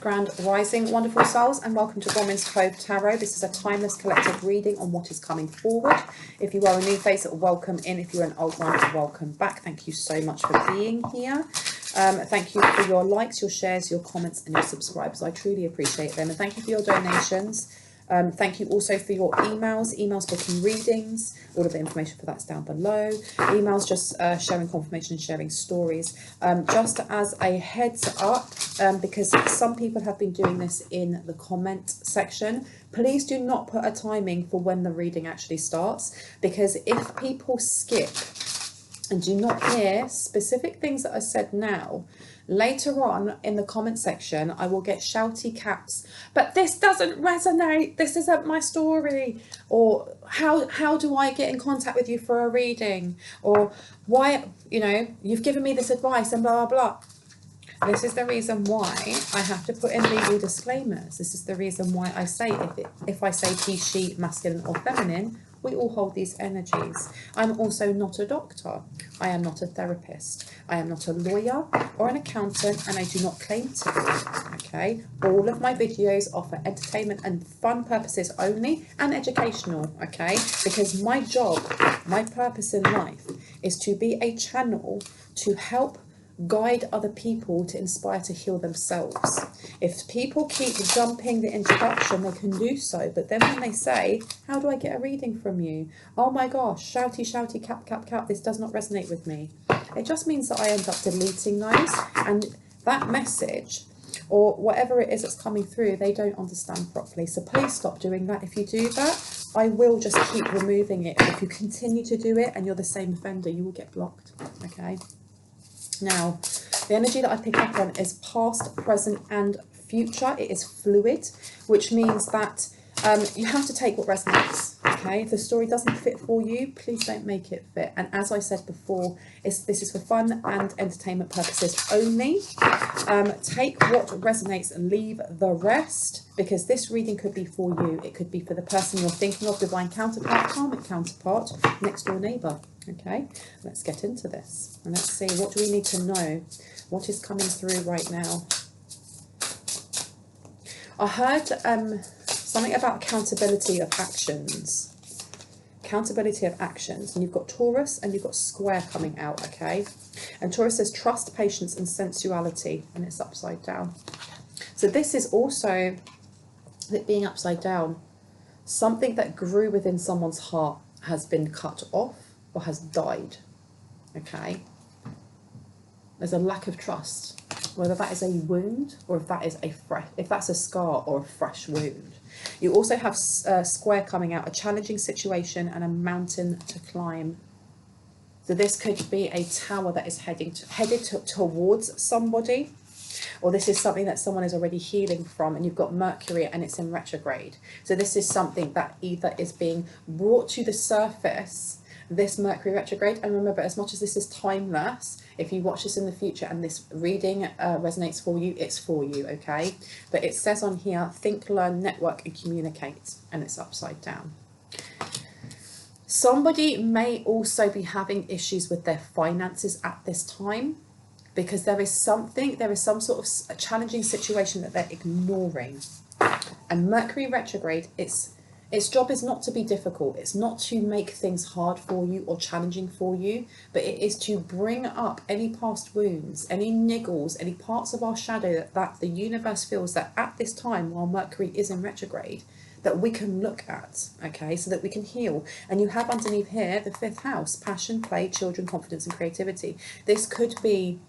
Grand Rising, wonderful souls, and welcome to Bronwen's Cove Tarot. This is a timeless collective reading on what is coming forward. If you are a new face, welcome in. If you're an old one, welcome back. Thank you so much for being here. Thank you for your likes, your shares, your comments, and your subscribers. I truly appreciate them. And thank you for your donations. Thank you also for your emails booking readings. All of the information for that's down below. Emails just sharing confirmation and sharing stories. Just as a heads up, because some people have been doing this in the comment section, please do not put a timing for when the reading actually starts, because if people skip and do not hear specific things that are said now, later on in the comment section, I will get shouty caps, but this doesn't resonate, this isn't my story, or how do I get in contact with you for a reading, or why, you know, you've given me this advice and blah, blah, blah. This is the reason why I have to put in legal disclaimers. This is the reason why I say if I say he, she, masculine or feminine, we all hold these energies. I'm also not a doctor. I am not a therapist. I am not a lawyer or an accountant, and I do not claim to be. Okay? All of my videos are for entertainment and fun purposes only, and educational. Okay? Because my job, my purpose in life is to be a channel to help guide other people to inspire to heal themselves. If people keep jumping the introduction, they can do so, but then when they say, how do I get a reading from you? Oh my gosh, shouty, shouty, cap, cap, cap, this does not resonate with me. It just means that I end up deleting those, and that message or whatever it is that's coming through, they don't understand properly. So please stop doing that. If you do that, I will just keep removing it. If you continue to do it and you're the same offender, you will get blocked. Okay? Now, the energy that I pick up on is past, present, and future. It is fluid, which means that you have to take what resonates. Okay, if the story doesn't fit for you, please don't make it fit. And as I said before, this is for fun and entertainment purposes only. Take what resonates and leave the rest, because this reading could be for you. It could be for the person you're thinking of, divine counterpart, karmic counterpart, next door neighbour. Okay, let's get into this and let's see, what do we need to know? What is coming through right now? I heard something about accountability of actions. Accountability of actions. And you've got Taurus and you've got square coming out, okay? And Taurus says trust, patience and sensuality, and it's upside down. So this is also, it being upside down, something that grew within someone's heart has been cut off or has died, okay? There's a lack of trust, whether that is a wound or if that is if that's a scar or a fresh wound. You also have square coming out, a challenging situation and a mountain to climb. So this could be a tower that is headed towards somebody, or this is something that someone is already healing from, and you've got Mercury and it's in retrograde. So this is something that either is being brought to the surface, this Mercury retrograde, and remember, as much as this is timeless, if you watch this in the future and this reading resonates for you, it's for you, okay? But it says on here, think, learn, network and communicate, and it's upside down. Somebody may also be having issues with their finances at this time, because there is some sort of a challenging situation that they're ignoring. And Mercury retrograde, its job is not to be difficult. It's not to make things hard for you or challenging for you, but it is to bring up any past wounds, any niggles, any parts of our shadow that the universe feels that at this time, while Mercury is in retrograde, that we can look at, okay, so that we can heal. And you have underneath here the 5th house, passion, play, children, confidence and creativity. This could be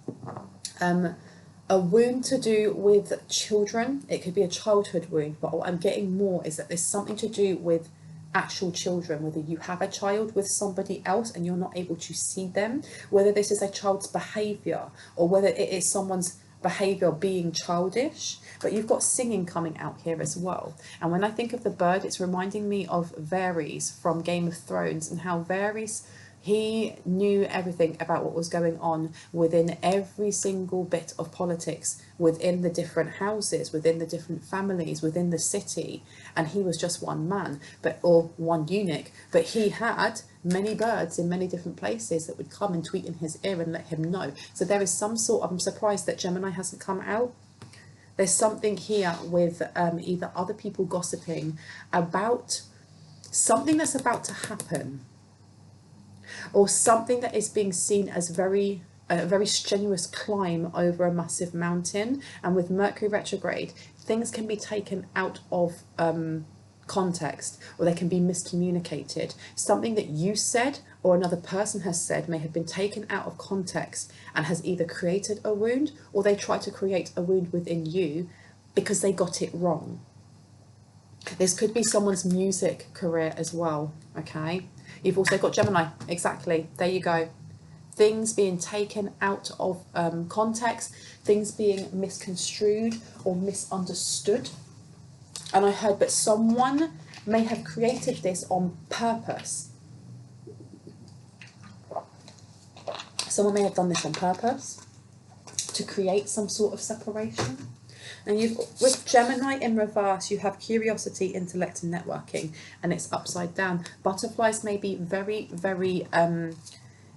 a wound to do with children. It could be a childhood wound, but what I'm getting more is that there's something to do with actual children, whether you have a child with somebody else and you're not able to see them, whether this is a child's behaviour or whether it is someone's behaviour being childish. But you've got singing coming out here as well. And when I think of the bird, it's reminding me of Varys from Game of Thrones, and how Varys, he knew everything about what was going on within every single bit of politics, within the different houses, within the different families, within the city. And he was just one man, or one eunuch, but he had many birds in many different places that would come and tweet in his ear and let him know. So there is some sort of, I'm surprised that Gemini hasn't come out. There's something here with either other people gossiping about something that's about to happen, or something that is being seen as a very strenuous climb over a massive mountain. And with Mercury retrograde, things can be taken out of context, or they can be miscommunicated. Something that you said or another person has said may have been taken out of context and has either created a wound, or they try to create a wound within you because they got it wrong. This could be someone's music career as well, okay? You've also got Gemini, exactly, there you go. Things being taken out of context, things being misconstrued or misunderstood. And I heard that someone may have created this on purpose. Someone may have done this on purpose to create some sort of separation. And with Gemini in reverse, you have curiosity, intellect, and networking, and it's upside down. Butterflies may be very, very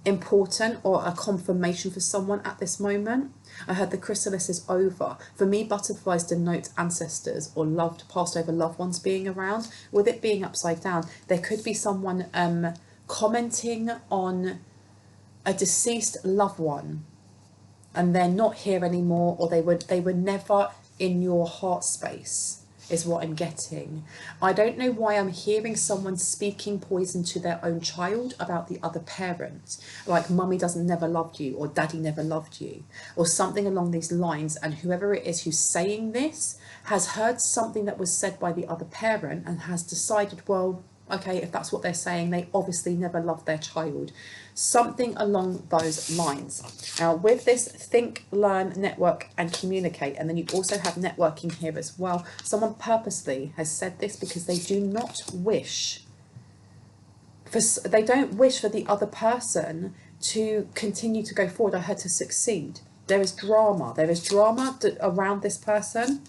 important, or a confirmation for someone at this moment. I heard the chrysalis is over. For me, butterflies denote ancestors or passed over loved ones being around. With it being upside down, there could be someone commenting on a deceased loved one, and they're not here anymore, or they were never in your heart space, is what I'm getting. I don't know why I'm hearing someone speaking poison to their own child about the other parent, like mummy never loved you, or daddy never loved you, or something along these lines. And whoever it is who's saying this has heard something that was said by the other parent and has decided, well, okay, if that's what they're saying, they obviously never loved their child. Something along those lines. Now, with this, think, learn, network, and communicate. And then you also have networking here as well. Someone purposely has said this because they do not wish they don't wish for the other person to continue to go forward, or her to succeed. There is drama. There is drama around this person.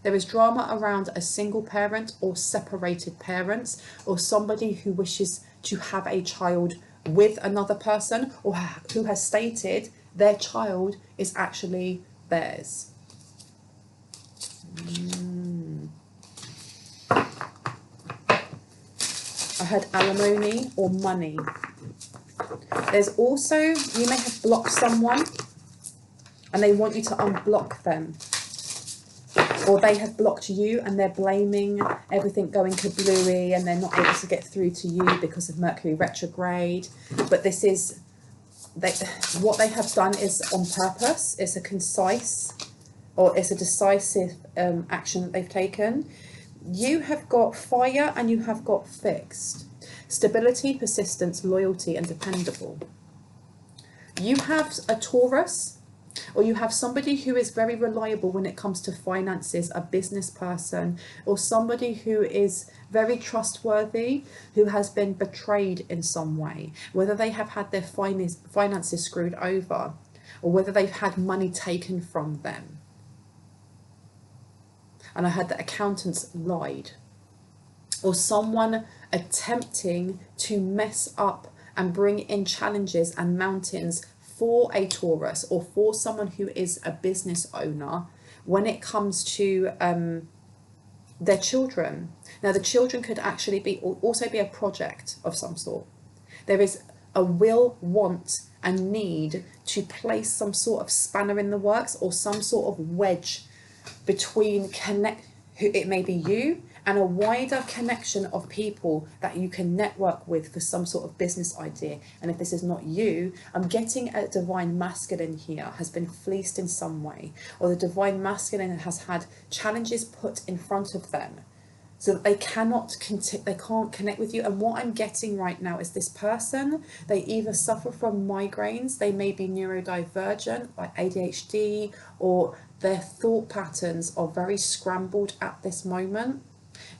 There is drama around a single parent or separated parents, or somebody who wishes to have a child with another person, or who has stated their child is actually theirs. I heard alimony or money. There's also, you may have blocked someone and they want you to unblock them. Or they have blocked you and they're blaming everything going kablooey, and they're not able to get through to you because of Mercury retrograde. But this is, what they have done is on purpose. It's a concise, or it's a decisive action that they've taken. You have got fire and you have got fixed. Stability, persistence, loyalty, and dependable. You have a Taurus, or you have somebody who is very reliable when it comes to finances, a business person, or somebody who is very trustworthy, who has been betrayed in some way, whether they have had their finances screwed over, or whether they've had money taken from them. And I heard that accountants lied, or someone attempting to mess up and bring in challenges and mountains for a Taurus, or for someone who is a business owner when it comes to their children. Now, the children could actually also be a project of some sort. There is a will, want, and need to place some sort of spanner in the works, or some sort of wedge between it may be you and a wider connection of people that you can network with for some sort of business idea. And if this is not you, I'm getting a divine masculine here has been fleeced in some way, or the divine masculine has had challenges put in front of them so that they can't connect with you. And what I'm getting right now is this person, they either suffer from migraines, they may be neurodivergent, like ADHD, or their thought patterns are very scrambled at this moment.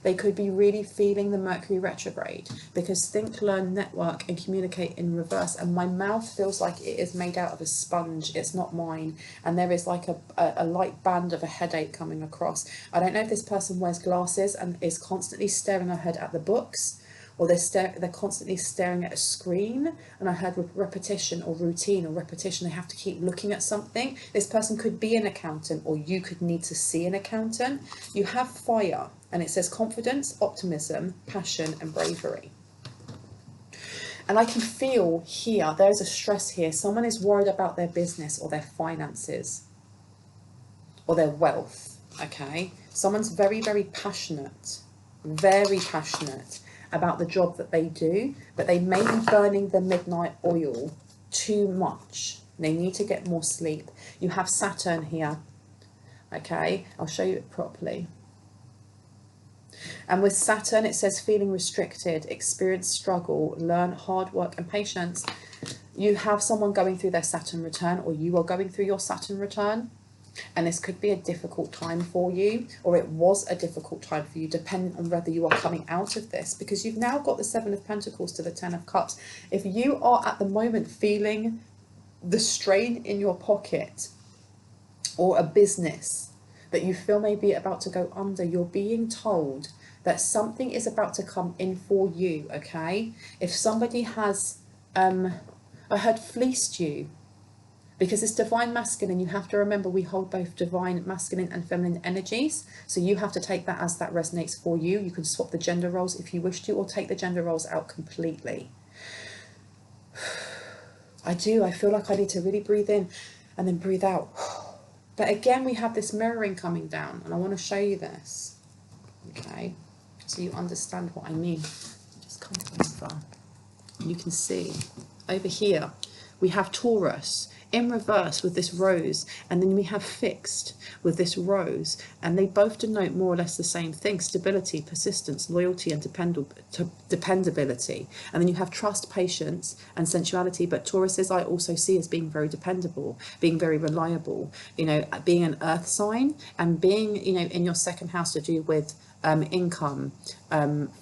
They could be really feeling the Mercury retrograde, because think, learn, network, and communicate in reverse. And my mouth feels like it is made out of a sponge. It's not mine. And there is like a light band of a headache coming across. I don't know if this person wears glasses and is constantly staring her head at the books, or they're constantly staring at a screen. And I heard repetition or routine or repetition. They have to keep looking at something. This person could be an accountant, or you could need to see an accountant. You have fire, and it says confidence, optimism, passion and bravery. And I can feel here, there's a stress here. Someone is worried about their business or their finances or their wealth, okay? Someone's very, very passionate about the job that they do, but they may be burning the midnight oil too much. They need to get more sleep. You have Saturn here, okay? I'll show you it properly. And with Saturn, it says feeling restricted, experience struggle, learn hard work and patience. You have someone going through their Saturn return, or you are going through your Saturn return. And this could be a difficult time for you, or it was a difficult time for you, depending on whether you are coming out of this, because you've now got the 7 of Pentacles to the 10 of Cups. If you are at the moment feeling the strain in your pocket, or a business that you feel may be about to go under, you're being told that something is about to come in for you, okay? If somebody has, I heard fleeced you, because it's divine masculine, you have to remember we hold both divine masculine and feminine energies. So you have to take that as that resonates for you. You can swap the gender roles if you wish to, or take the gender roles out completely. I feel like I need to really breathe in and then breathe out. But again, we have this mirroring coming down, and I want to show you this, okay, so you understand what I mean. Just come over. You can see over here we have Taurus in reverse with this rose, and then we have fixed with this rose, and they both denote more or less the same thing: stability, persistence, loyalty and dependability. And then you have trust, patience and sensuality. But Tauruses I also see as being very dependable, being very reliable, you know, being an earth sign, and being, you know, in your second house to do with income,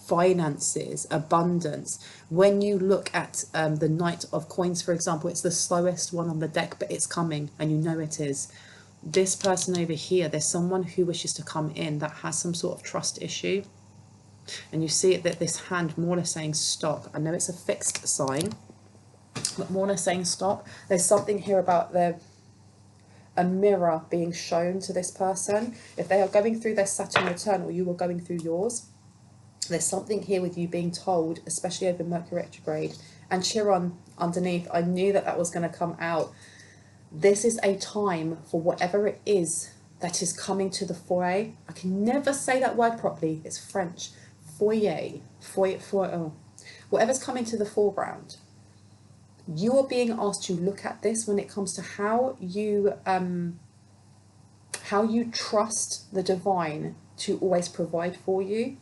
finances, abundance. When you look at the Knight of Coins, for example, it's the slowest one on the deck, but it's coming, and you know it is. This person over here, there's someone who wishes to come in that has some sort of trust issue, and you see it that this hand more or less saying stop. I know it's a fixed sign, but more or less saying stop. There's something here about a mirror being shown to this person. If they are going through their Saturn return, or you are going through yours, there's something here with you being told, especially over Mercury retrograde and Chiron underneath. I knew that that was going to come out. This is a time for whatever it is that is coming to the foyer. I can never say that word properly. It's French. Foyer. Whatever's coming to the foreground. You are being asked to look at this when it comes to how you trust the divine to always provide for you.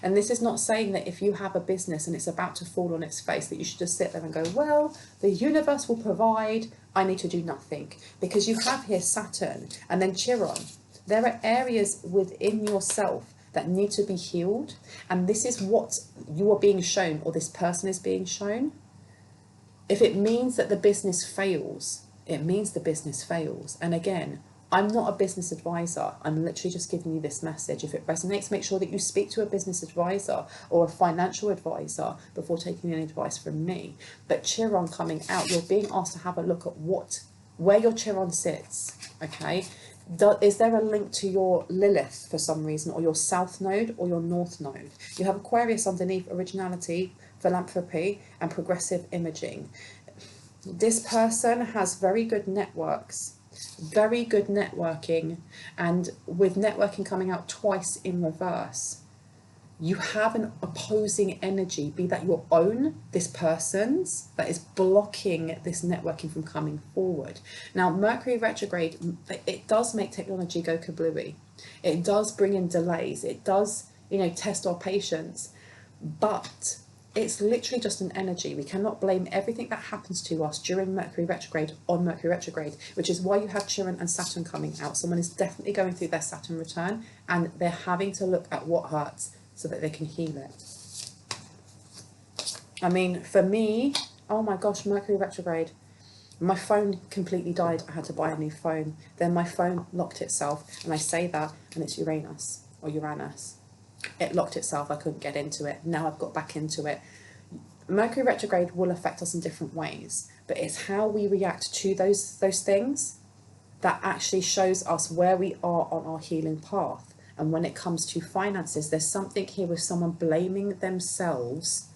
And this is not saying that if you have a business and it's about to fall on its face, that you should just sit there and go, well, the universe will provide, I need to do nothing. Because you have here Saturn and then Chiron. There are areas within yourself that need to be healed. And this is what you are being shown, or this person is being shown. If it means that the business fails, it means the business fails. And again, I'm not a business advisor. I'm literally just giving you this message. If it resonates, make sure that you speak to a business advisor or a financial advisor before taking any advice from me. But Chiron coming out, you're being asked to have a look at where your Chiron sits, okay? Is there a link to your Lilith for some reason, or your South Node or your North Node? You have Aquarius underneath, originality, philanthropy and progressive imaging. This person has very good networks, very good networking, and with networking coming out twice in reverse, you have an opposing energy, be that your own, this person's, that is blocking this networking from coming forward. Now, Mercury retrograde, it does make technology go kablooey. It does bring in delays. It does, you know, test our patience, but it's literally just an energy. We cannot blame everything that happens to us during Mercury retrograde on Mercury retrograde, which is why you have Chiron and Saturn coming out. Someone is definitely going through their Saturn return, and they're having to look at what hurts so that they can heal it. I mean, for me, oh my gosh, Mercury retrograde, my phone completely died. I had to buy a new phone. Then my phone locked itself, and I say that, and it's Uranus or Uranus. It locked itself. I couldn't get into it. Now I've got back into it. Mercury retrograde will affect us in different ways, but it's how we react to those things that actually shows us where we are on our healing path. And when it comes to finances, there's something here with someone blaming themselves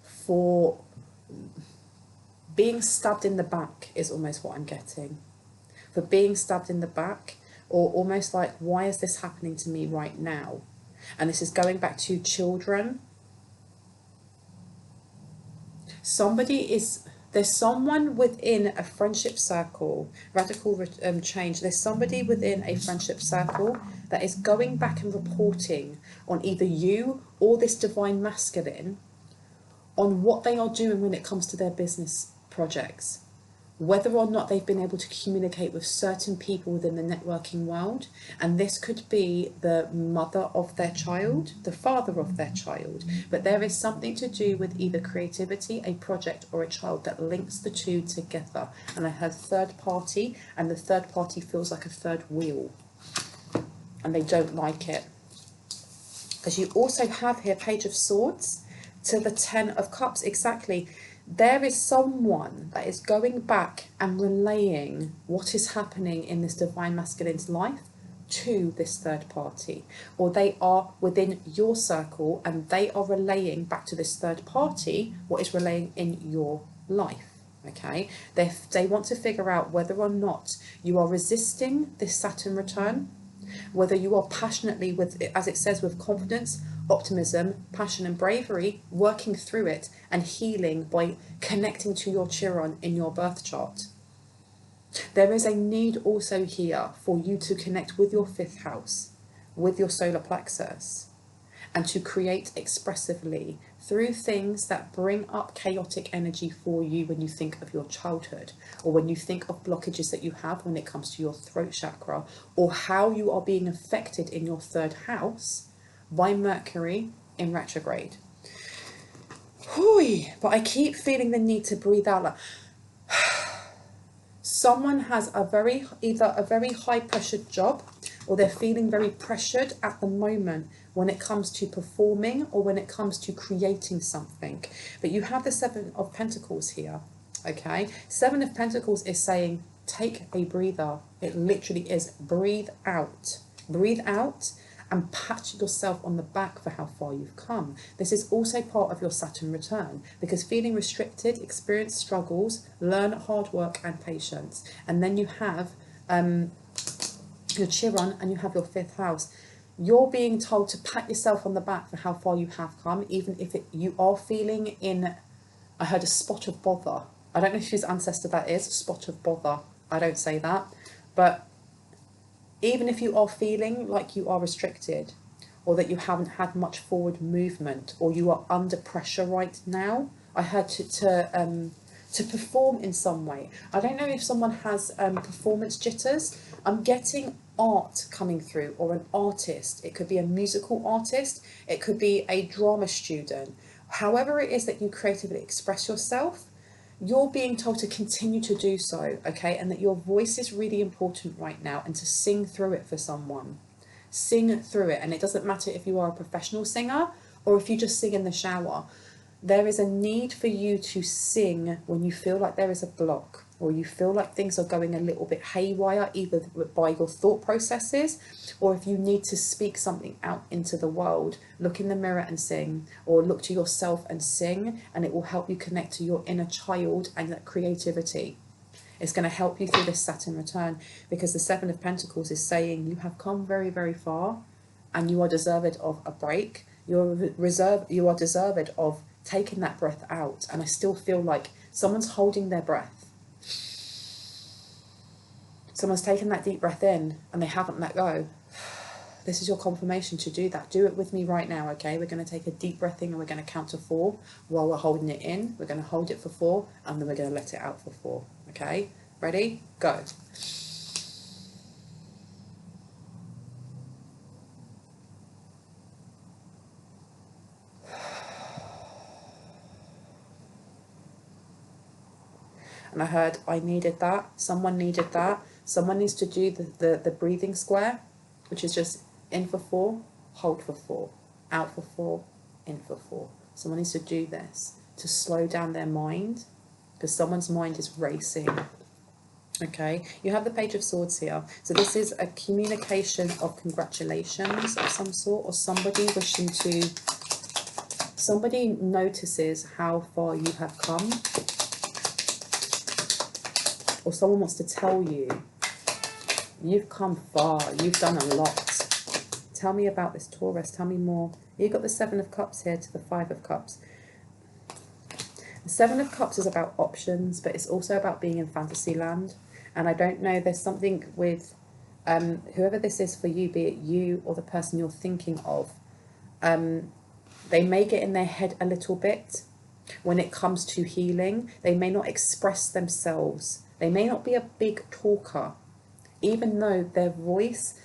for being stabbed in the back, is almost what I'm getting. For being stabbed in the back, or almost like, why is this happening to me right now? And this is going back to children. There's someone within a friendship circle, radical change. There's somebody within a friendship circle that is going back and reporting on either you or this divine masculine on what they are doing when it comes to their business projects. Whether or not they've been able to communicate with certain people within the networking world. And this could be the mother of their child, the father of their child. But there is something to do with either creativity, a project, or a child that links the two together. And I heard third party, and the third party feels like a third wheel. And they don't like it. Because you also have here Page of Swords to the Ten of Cups, exactly. There is someone that is going back and relaying what is happening in this divine masculine's life to this third party, or they are within your circle and they are relaying back to this third party what is relaying in your life. Okay, they want to figure out whether or not you are resisting this Saturn return, whether you are passionately, with, as it says, with confidence, optimism, passion and bravery, working through it and healing by connecting to your Chiron in your birth chart. There is a need also here for you to connect with your fifth house, with your solar plexus, and to create expressively through things that bring up chaotic energy for you when you think of your childhood, or when you think of blockages that you have when it comes to your throat chakra, or how you are being affected in your third house by Mercury in retrograde. But I keep feeling the need to breathe out. Like someone has either a very high pressured job, or they're feeling very pressured at the moment when it comes to performing or when it comes to creating something. But you have the Seven of Pentacles here, okay? Seven of Pentacles is saying, take a breather. It literally is breathe out. Breathe out and pat yourself on the back for how far you've come. This is also part of your Saturn return, because feeling restricted, experience struggles, learn hard work and patience. And then you have your Chiron and you have your fifth house. You're being told to pat yourself on the back for how far you have come, even if you are feeling in, I heard a spot of bother. I don't know whose ancestor that is, a spot of bother. I don't say that. But even if you are feeling like you are restricted, or that you haven't had much forward movement, or you are under pressure right now, I heard to perform in some way. I don't know if someone has performance jitters. I'm getting art coming through, or an artist. It could be a musical artist. It could be a drama student. However it is that you creatively express yourself, you're being told to continue to do so, okay? And that your voice is really important right now, and to sing through it for someone. Sing through it. And it doesn't matter if you are a professional singer or if you just sing in the shower. There is a need for you to sing when you feel like there is a block, or you feel like things are going a little bit haywire, either by your thought processes, or if you need to speak something out into the world. Look in the mirror and sing, or look to yourself and sing, and it will help you connect to your inner child and that creativity. It's going to help you through this Saturn return, because the Seven of Pentacles is saying you have come very, very far, and you are deserved of a break. You are deserved of taking that breath out. And I still feel like someone's holding their breath. Someone's taken that deep breath in and they haven't let go. This is your confirmation to do that. Do it with me right now, okay? We're going to take a deep breath in, and we're going to count to 4 while we're holding it in. We're going to hold it for 4, and then we're going to let it out for 4, okay? Ready? Go. And I heard, I needed that. Someone needed that. Someone needs to do the breathing square, which is just in for 4, hold for 4, Out for 4, in for 4. Someone needs to do this to slow down their mind, because someone's mind is racing. Okay, you have the Page of Swords here. So this is a communication of congratulations of some sort, or somebody wishing to, somebody notices how far you have come, or someone wants to tell you, you've come far, you've done a lot. Tell me about this, Taurus, tell me more. You've got the 7 of Cups here to the 5 of Cups. The 7 of Cups is about options, but it's also about being in fantasy land. And I don't know, there's something with whoever this is for you, be it you or the person you're thinking of, they may get in their head a little bit when it comes to healing. They may not express themselves. They may not be a big talker, even though their voice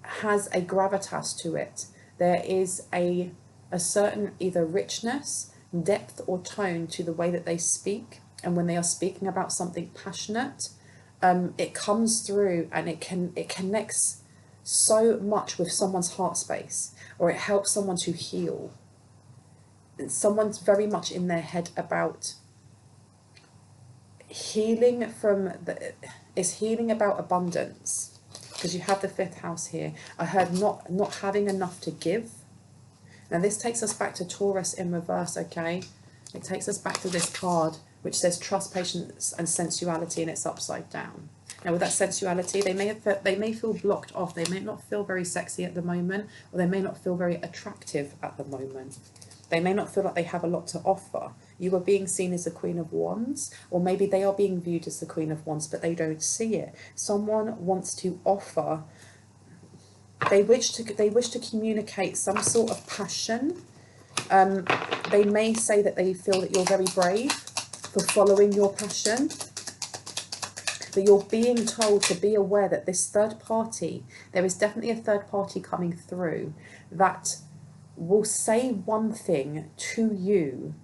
has a gravitas to it. There is a certain either richness, depth or tone to the way that they speak. And when they are speaking about something passionate, it comes through, and it connects so much with someone's heart space, or it helps someone to heal. Someone's very much in their head about healing from it's healing about abundance, because you have the 5th house here. I heard not having enough to give. Now this takes us back to Taurus in reverse, okay? It takes us back to this card which says trust, patience and sensuality, and it's upside down. Now with that sensuality, they may feel blocked off. They may not feel very sexy at the moment, or they may not feel very attractive at the moment. They may not feel like they have a lot to offer. You are being seen as the Queen of Wands, or maybe they are being viewed as the Queen of Wands, but they don't see it. Someone wants to offer, they wish to communicate some sort of passion. They may say that they feel that you're very brave for following your passion, but you're being told to be aware that this third party, there is definitely a third party coming through that will say one thing to you,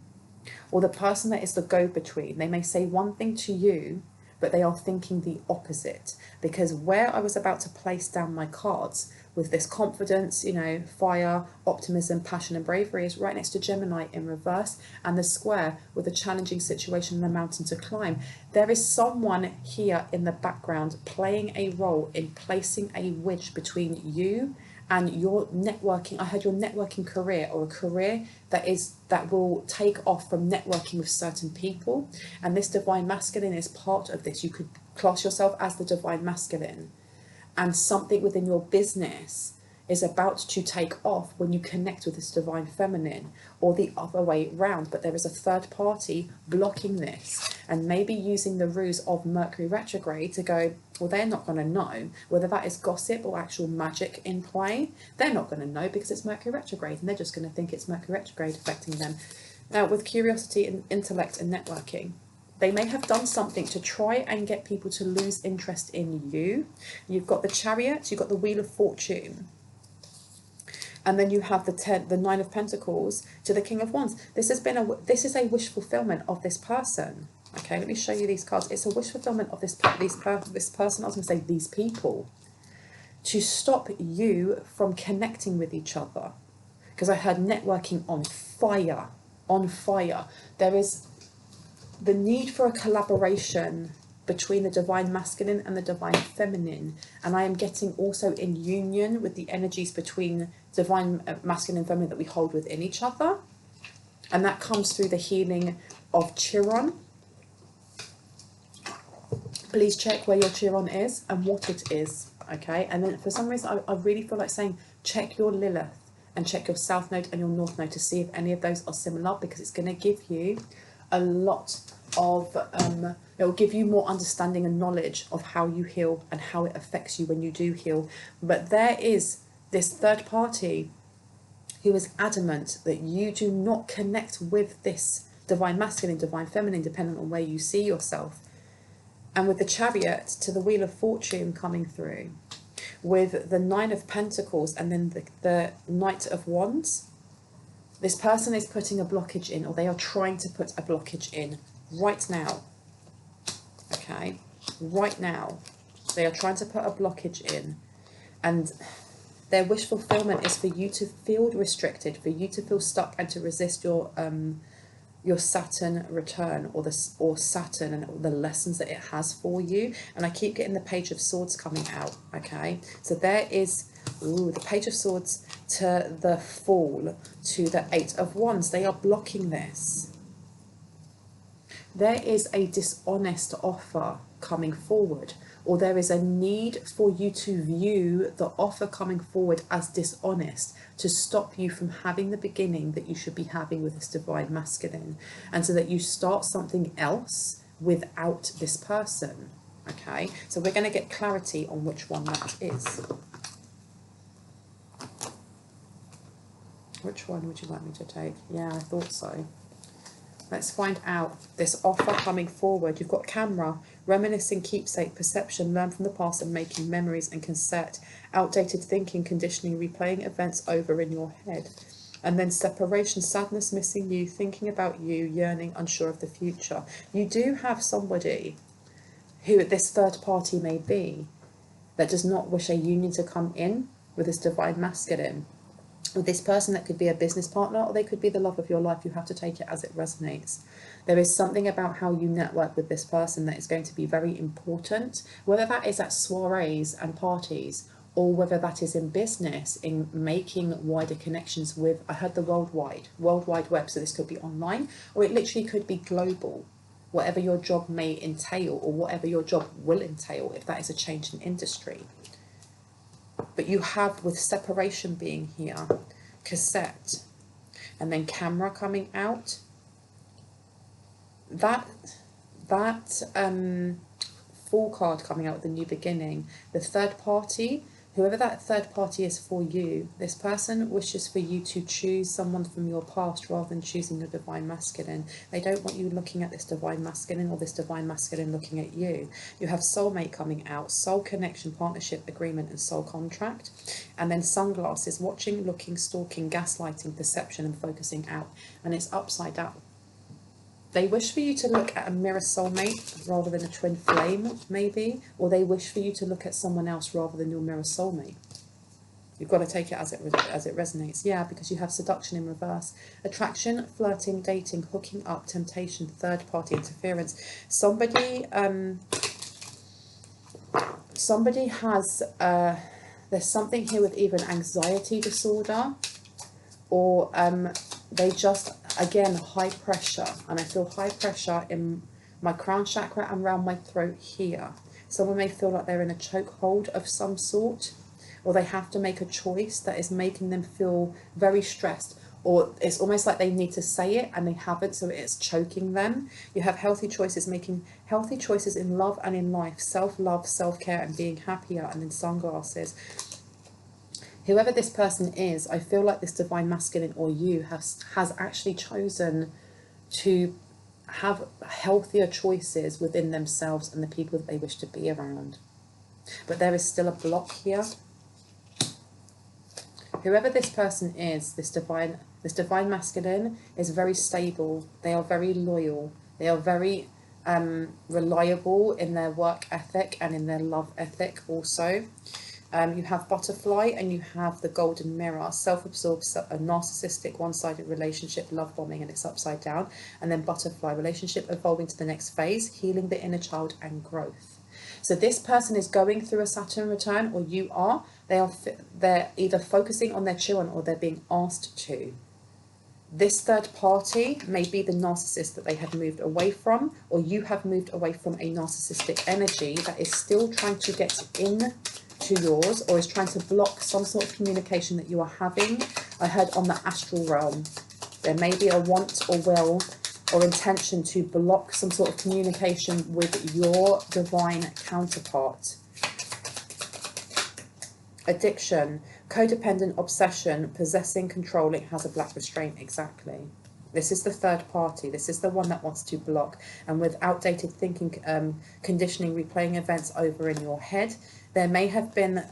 or the person that is the go-between, they may say one thing to you, but they are thinking the opposite. Because where I was about to place down my cards with this confidence, you know, fire, optimism, passion and bravery is right next to Gemini in reverse, and the square with a challenging situation and a mountain to climb. There is someone here in the background playing a role in placing a wedge between you and your networking. I heard your networking career, or a career that will take off from networking with certain people. And this divine masculine is part of this. You could class yourself as the divine masculine, and something within your business is about to take off when you connect with this divine feminine, or the other way round. But there is a third party blocking this, and maybe using the ruse of Mercury retrograde to go, well, they're not going to know whether that is gossip or actual magic in play. They're not going to know because it's Mercury retrograde, and they're just going to think it's Mercury retrograde affecting them. Now, with curiosity and intellect and networking, they may have done something to try and get people to lose interest in you. You've got the Chariot, you've got the Wheel of Fortune, and then you have the 9 of Pentacles to the King of Wands. This is a wish fulfillment of this person. Okay, let me show you these cards. It's a wish fulfillment of this person. I was going to say these people, to stop you from connecting with each other. Because I heard networking on fire, on fire. There is the need for a collaboration between the divine masculine and the divine feminine, and I am getting also in union with the energies between divine masculine and feminine that we hold within each other, and that comes through the healing of Chiron. Please check where your Chiron is and what it is, okay? And then for some reason I really feel like saying check your Lilith and check your South Node and your North Node to see if any of those are similar, because it's going to give you a lot of it will give you more understanding and knowledge of how you heal and how it affects you when you do heal. But there is this third party who is adamant that you do not connect with this divine masculine, divine feminine, depending on where you see yourself. And with the Chariot to the Wheel of Fortune coming through, with the 9 of Pentacles and then the Knight of Wands, this person is putting a blockage in, or they are trying to put a blockage in right now. Okay, right now they are trying to put a blockage in, and Their wish fulfillment is for you to feel restricted, for you to feel stuck, and to resist your Saturn return, or Saturn and all the lessons that it has for you. And I keep getting the Page of Swords coming out. Okay, so there is the Page of Swords to the Fool to the Eight of Wands. They are blocking this. There is a dishonest offer coming forward, or there is a need for you to view the offer coming forward as dishonest, to stop you from having the beginning that you should be having with this divine masculine, and so that you start something else without this person. Okay, so we're going to get clarity on which one that is. Which one would you like me to take? Yeah, I thought so. Let's find out this offer coming forward. You've got camera, reminiscing, keepsake, perception, learn from the past and making memories, and cassette, outdated thinking, conditioning, replaying events over in your head. And then separation, sadness, missing you, thinking about you, yearning, unsure of the future. You do have somebody who this third party may be that does not wish a union to come in with this divine masculine. With this person, that could be a business partner, or they could be the love of your life. You have to take it as it resonates. There is something about how you network with this person that is going to be very important, whether that is at soirees and parties, or whether that is in business, in making wider connections with, I heard the World Wide Web, so this could be online, or it literally could be global, whatever your job may entail, or whatever your job will entail, if that is a change in industry. But you have, with separation being here, cassette, and then camera coming out, that Fool card coming out with the new beginning, the third party, whoever that third party is for you, this person wishes for you to choose someone from your past rather than choosing your divine masculine. They don't want you looking at this divine masculine, or this divine masculine looking at you. You have soulmate coming out, soul connection, partnership, agreement, and soul contract. And then sunglasses, watching, looking, stalking, gaslighting, perception, and focusing out. And it's upside down. They wish for you to look at a mirror soulmate rather than a twin flame, maybe, or they wish for you to look at someone else rather than your mirror soulmate. You've got to take it as it resonates. Yeah, because you have seduction in reverse, attraction, flirting, dating, hooking up, temptation, third party interference. Somebody has there's something here with either an anxiety disorder, or they just, again, high pressure, and I feel high pressure in my crown chakra and around my throat here. Someone may feel like they're in a chokehold of some sort, or they have to make a choice that is making them feel very stressed, or it's almost like they need to say it and they haven't, so it's choking them. You have healthy choices, making healthy choices in love and in life, self-love, self-care, and being happier. And then sunglasses. Whoever this person is, I feel like this divine masculine, or you, has actually chosen to have healthier choices within themselves and the people that they wish to be around. But there is still a block here. Whoever this person is, this divine masculine is very stable. They are very loyal. They are very reliable in their work ethic and in their love ethic also. You have butterfly, and you have the golden mirror, self-absorbed, a narcissistic, one-sided relationship, love bombing, and it's upside down. And then butterfly, relationship evolving to the next phase, healing the inner child and growth. So this person is going through a Saturn return, or you are. They're either focusing on their children, or they're being asked to. This third party may be the narcissist that they have moved away from, or you have moved away from a narcissistic energy that is still trying to get in to yours, or is trying to block some sort of communication that you are having. I heard on the astral realm, there may be a want or will or intention to block some sort of communication with your divine counterpart. Addiction, codependent, obsession, possessing, controlling, has a black restraint. Exactly. This is the third party. This is the one that wants to block. And with outdated thinking, conditioning, replaying events over in your head, there may have been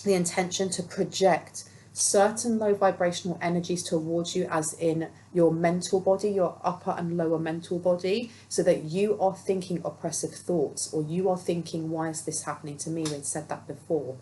the intention to project certain low vibrational energies towards you, as in your mental body, your upper and lower mental body, so that you are thinking oppressive thoughts, or you are thinking, why is this happening to me? We've said that before.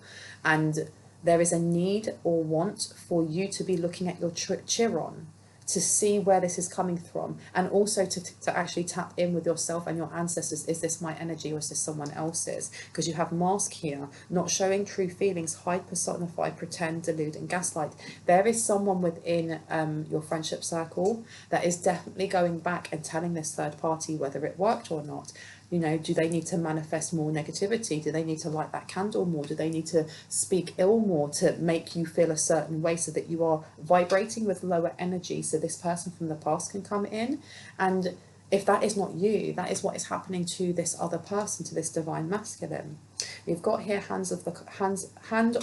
And there is a need or want for you to be looking at your Chiron to see where this is coming from, and also to actually tap in with yourself and your ancestors. Is this my energy or is this someone else's? Because you have mask here, not showing true feelings, hide, personify, pretend, delude and gaslight. There is someone within your friendship circle that is definitely going back and telling this third party whether it worked or not. You know, do they need to manifest more negativity? Do they need to light that candle more? Do they need to speak ill more to make you feel a certain way so that you are vibrating with lower energy, so this person from the past can come in? And if that is not you, that is what is happening to this other person, to this divine masculine. You've got here hand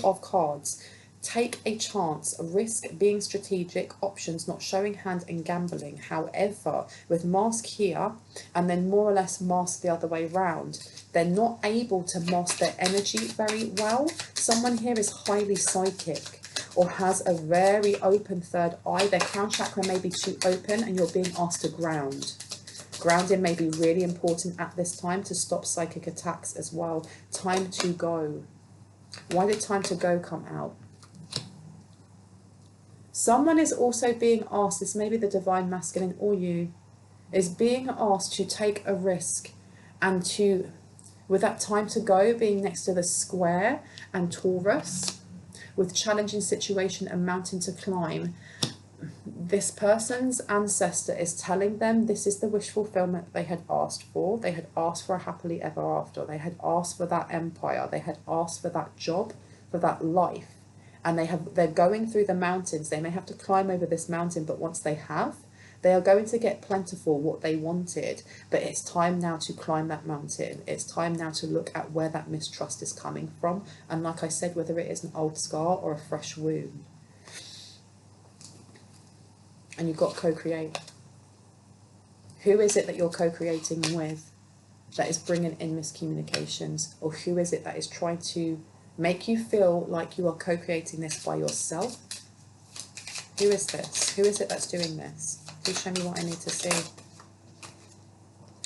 of cards. Take a chance, risk, being strategic, options, not showing hand and gambling. However, with mask here and then more or less mask the other way round, they're not able to mask their energy very well. Someone here is highly psychic or has a very open third eye. Their crown chakra may be too open and you're being asked to ground. Grounding may be really important at this time to stop psychic attacks as well. Time to go. Why did time to go come out? Someone is also being asked, this may be the divine masculine or you, is being asked to take a risk and to, with that time to go being next to the square and Taurus, with challenging situation and mountain to climb, this person's ancestor is telling them this is the wish fulfillment they had asked for. They had asked for a happily ever after. They had asked for that empire. They had asked for that job, for that life. And they're going through the mountains. They may have to climb over this mountain, but once they have, they are going to get plentiful what they wanted. But it's time now to climb that mountain. It's time now to look at where that mistrust is coming from. And like I said, whether it is an old scar or a fresh wound. And you've got co-create. Who is it that you're co-creating with that is bringing in miscommunications? Or who is it that is trying to make you feel like you are co-creating this by yourself? Who is this? Who is it that's doing this? Please show me what I need to see.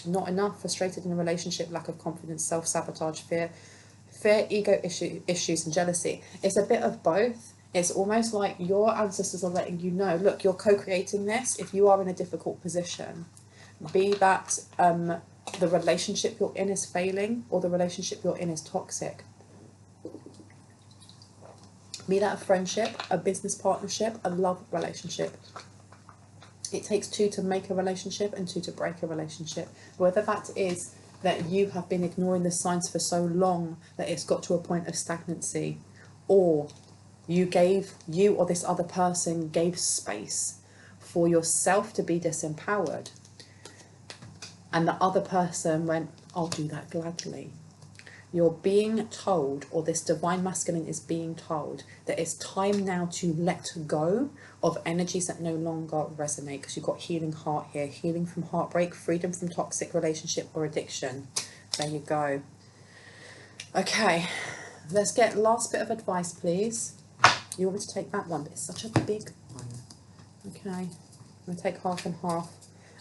Not enough, frustrated in a relationship, lack of confidence, self-sabotage, fear, ego issues and jealousy. It's a bit of both. It's almost like your ancestors are letting you know, look, you're co-creating this if you are in a difficult position. Be that the relationship you're in is failing or the relationship you're in is toxic. Be that a friendship, a business partnership, a love relationship. It takes two to make a relationship and two to break a relationship. Whether that is that you have been ignoring the signs for so long that it's got to a point of stagnancy, or you or this other person gave space for yourself to be disempowered, and the other person went, I'll do that gladly. You're being told, or this divine masculine is being told, that it's time now to let go of energies that no longer resonate, because you've got healing heart here, healing from heartbreak, freedom from toxic relationship or addiction. There you go. Okay, let's get last bit of advice, please. You want me to take that one, but it's such a big one. Okay, I'm going to take half and half.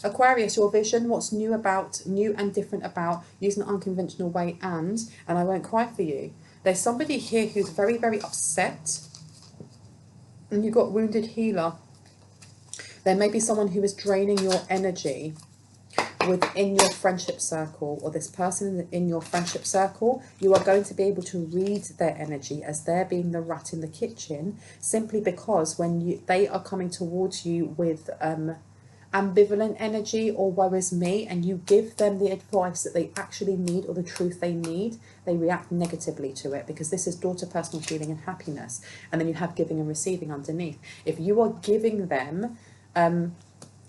Aquarius, your vision, what's new and different about using an unconventional way, and I won't cry for you. There's somebody here who's very, very upset, and you've got wounded healer. There may be someone who is draining your energy within your friendship circle, or this person in your friendship circle. You are going to be able to read their energy as they're being the rat in the kitchen, simply because when they are coming towards you with ambivalent energy or woe is me, and you give them the advice that they actually need or the truth they need, they react negatively to it, because this is daughter personal healing and happiness, and then you have giving and receiving underneath. If you are giving them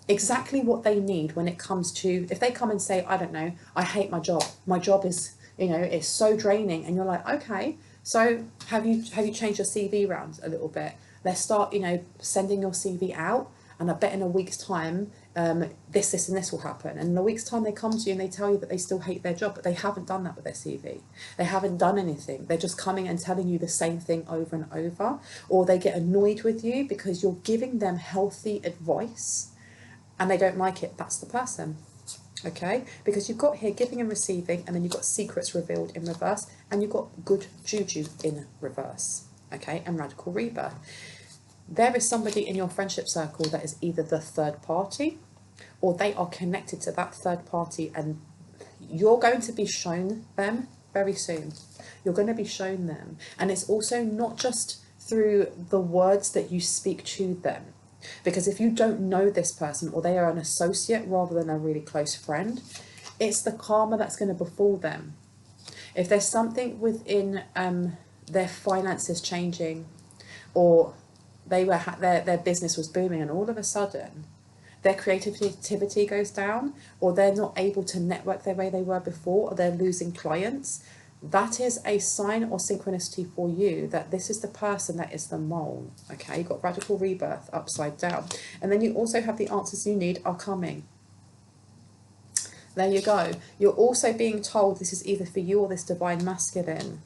exactly what they need when it comes to, if they come and say, I don't know, I hate my job is, it's so draining, and you're like, okay, so have you changed your CV around a little bit? Let's start, sending your CV out, and I bet in a week's time, this and this will happen. And in a week's time, they come to you and they tell you that they still hate their job, but they haven't done that with their CV. They haven't done anything. They're just coming and telling you the same thing over and over. Or they get annoyed with you because you're giving them healthy advice and they don't like it. That's the person. Okay? Because you've got here giving and receiving, and then you've got secrets revealed in reverse, and you've got good juju in reverse. okay, and radical rebirth. There is somebody in your friendship circle that is either the third party, or they are connected to that third party, and you're going to be shown them very soon. You're going to be shown them. And it's also not just through the words that you speak to them. Because if you don't know this person, or they are an associate rather than a really close friend, it's the karma that's going to befall them. If there's something within their finances changing, or their business was booming, and all of a sudden their creativity goes down, or they're not able to network the way they were before, or they're losing clients, that is a sign or synchronicity for you that this is the person that is the mole. Okay, you've got radical rebirth upside down. And then you also have the answers you need are coming. There you go. You're also being told this is either for you or this divine masculine.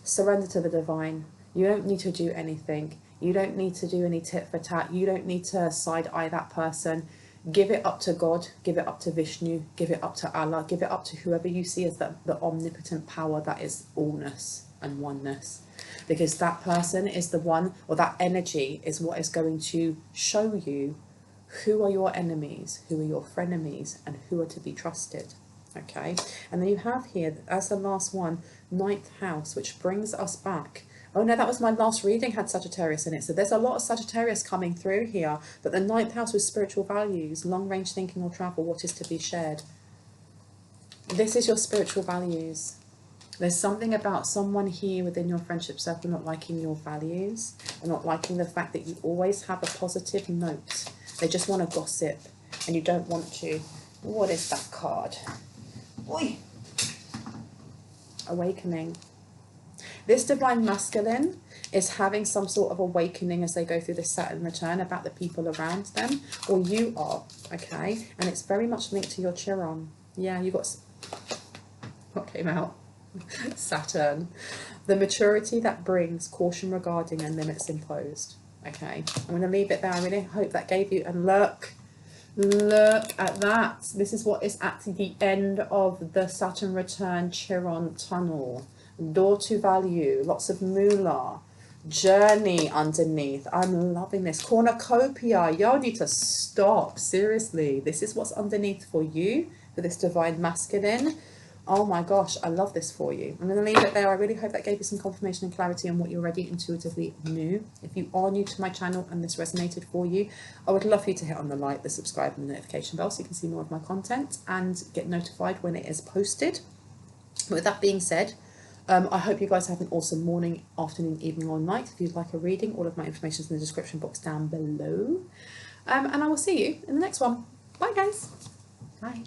Surrender to the divine. You don't need to do anything. You don't need to do any tit for tat. You don't need to side eye that person. Give it up to God, give it up to Vishnu, give it up to Allah, give it up to whoever you see as the omnipotent power that is allness and oneness. Because that person is the one, or that energy is what is going to show you who are your enemies, who are your frenemies, and who are to be trusted. Okay, and then you have here, as the last one, 9th house, which brings us back. Oh no, that was my last reading, had Sagittarius in it. So there's a lot of Sagittarius coming through here. But the 9th house was spiritual values, long-range thinking or travel, what is to be shared. This is your spiritual values. There's something about someone here within your friendship circle not liking your values, or not liking the fact that you always have a positive note. They just want to gossip, and you don't want to. What is that card? Oi! Awakening. This divine masculine is having some sort of awakening as they go through this Saturn return about the people around them, or you are, okay? And it's very much linked to your Chiron. Yeah, you got, what came out? Saturn. The maturity that brings caution regarding and limits imposed, okay? I'm going to leave it there. I really hope that gave you, and look at that. This is what is at the end of the Saturn return Chiron tunnel. Door to value, lots of moolah, journey underneath. I'm loving this. Cornucopia, y'all need to stop, seriously. This is what's underneath for you, for this divine masculine. Oh my gosh, I love this for you. I'm going to leave it there. I really hope that gave you some confirmation and clarity on what you already intuitively knew. If you are new to my channel and this resonated for you, I would love for you to hit on the like, the subscribe and the notification bell so you can see more of my content and get notified when it is posted. But with that being said, I hope you guys have an awesome morning, afternoon, evening or night. If you'd like a reading, all of my information is in the description box down below. And I will see you in the next one. Bye guys. Bye.